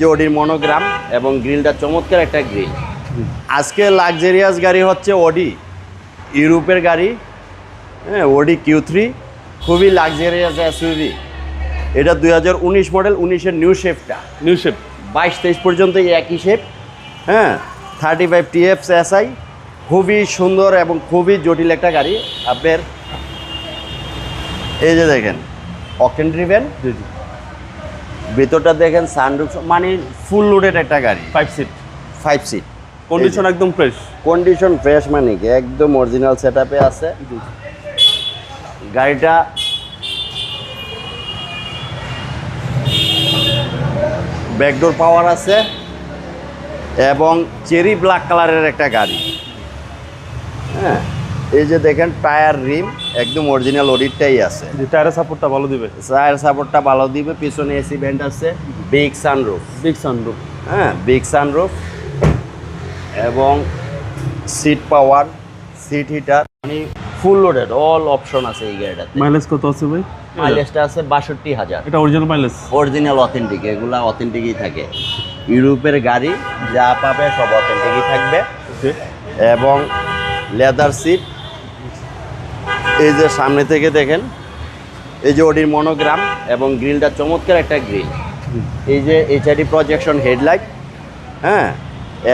যে অডির মনোগ্রাম এবং গ্রিলটা চমৎকার একটা গ্রিল। আজকে লাক্সারিয়াস গাড়ি হচ্ছে অডি, ইউরোপের গাড়ি। হ্যাঁ, অডি Q3 খুবই লাক্সারিয়াস এসইউভি। এটা 2019 মডেল, 19-এর নিউ শেপটা, নিউ শেপ 22-23 পর্যন্ত একই শেপ। হ্যাঁ, 35 TF SI, খুবই সুন্দর এবং খুবই জটিল একটা গাড়ি। আপনার এই যে দেখেন অকটেন ড্রিভেন, জি জি ভিতরটা দেখেন সানরুফ, মানে ফুল লোডেড একটা গাড়ি, 5 সিট 5 সিট। কন্ডিশন একদম ফ্রেশ। কন্ডিশন ফ্রেশ, মানে কি একদম অরিজিনাল সেটআপে আছে গাড়িটা। ব্যাকডোর পাওয়ার আছে এবং চেরি ব্ল্যাক কালারের একটা গাড়ি। হ্যাঁ, এই যে দেখেন টায়ার রিম একদম অরিজিনাল অডিটটাই আছে। যে টায়ারের সাপোর্টটা ভালো দিবে, টায়ার সাপোর্টটা ভালো দিবে, পিছনে এসি ভেন্ট আছে, বিগ সানরুফ। বিগ সানরুফ, হ্যাঁ, বিগ সানরুফ এবং সিট পাওয়ার, সিট হিটার, মানে ফুল লোডেড অল অপশন আছে এই গাড়িটাতে। মাইলেজ কত আছে ভাই? মাইলেজটা আছে 62,000। এটা অরিজিনাল মাইলেজ, অরিজিনাল অথেন্টিক, এগুলা অথেন্টিকই থাকে। ইউরোপের গাড়ি যা পাবে সব অথেন্টিকই থাকবে। ওকে। এবং লেদার সিট। এই যে সামনে থেকে দেখেন, এই যে অডির মনোগ্রাম এবং গ্রিলটা চমৎকার একটা গ্রিল। এই যে HID প্রজেকশন হেডলাইট। হ্যাঁ,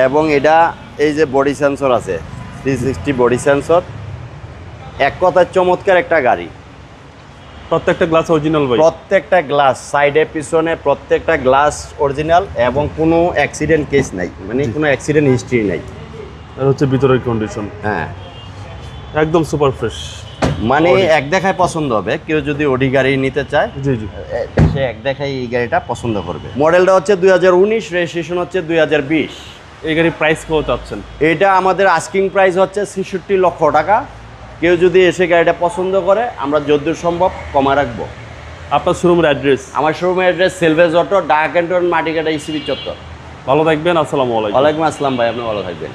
এবং এটা এই যে বডি সেন্সর আছে, 360 বডি সেন্সর। এক কথায় চমৎকার একটা গাড়ি। প্রত্যেকটা গ্লাস অরিজিনাল ভাই? প্রত্যেকটা গ্লাস, সাইডে পিছনে প্রত্যেকটা গ্লাস অরিজিনাল এবং কোনো অ্যাক্সিডেন্ট কেস নাই, মানে কোনো অ্যাক্সিডেন্ট হিস্ট্রি নাই। আর হচ্ছে ভিতরের কন্ডিশন হ্যাঁ, একদম সুপার ফ্রেশ, মানে এক দেখায় পছন্দ হবে। কেউ যদি অডি গাড়ি নিতে চায়, জি জি, সে এক দেখায় এই গাড়িটা পছন্দ করবে। মডেলটা হচ্ছে 2019, রেজিস্ট্রেশন হচ্ছে 2020। এই গাড়ির প্রাইস কত চাচ্ছেন? এটা আমাদের আস্কিং প্রাইস হচ্ছে 66 লক্ষ টাকা। কেউ যদি এসে গাড়িটা পছন্দ করে, আমরা যতদূর সম্ভব কমা রাখবো। আপনার শোরুমের অ্যাড্রেস? আমার শোরুমের অ্যাড্রেস সেলভেজ অটো, ঢাকা ক্যান্টন, মাটিকাটা, ইসিবি চত্বর। ভালো থাকবেন, আসসালামু আলাইকুম। ওয়ালাইকুম আসসালাম ভাই, আপনি ভালো থাকবেন।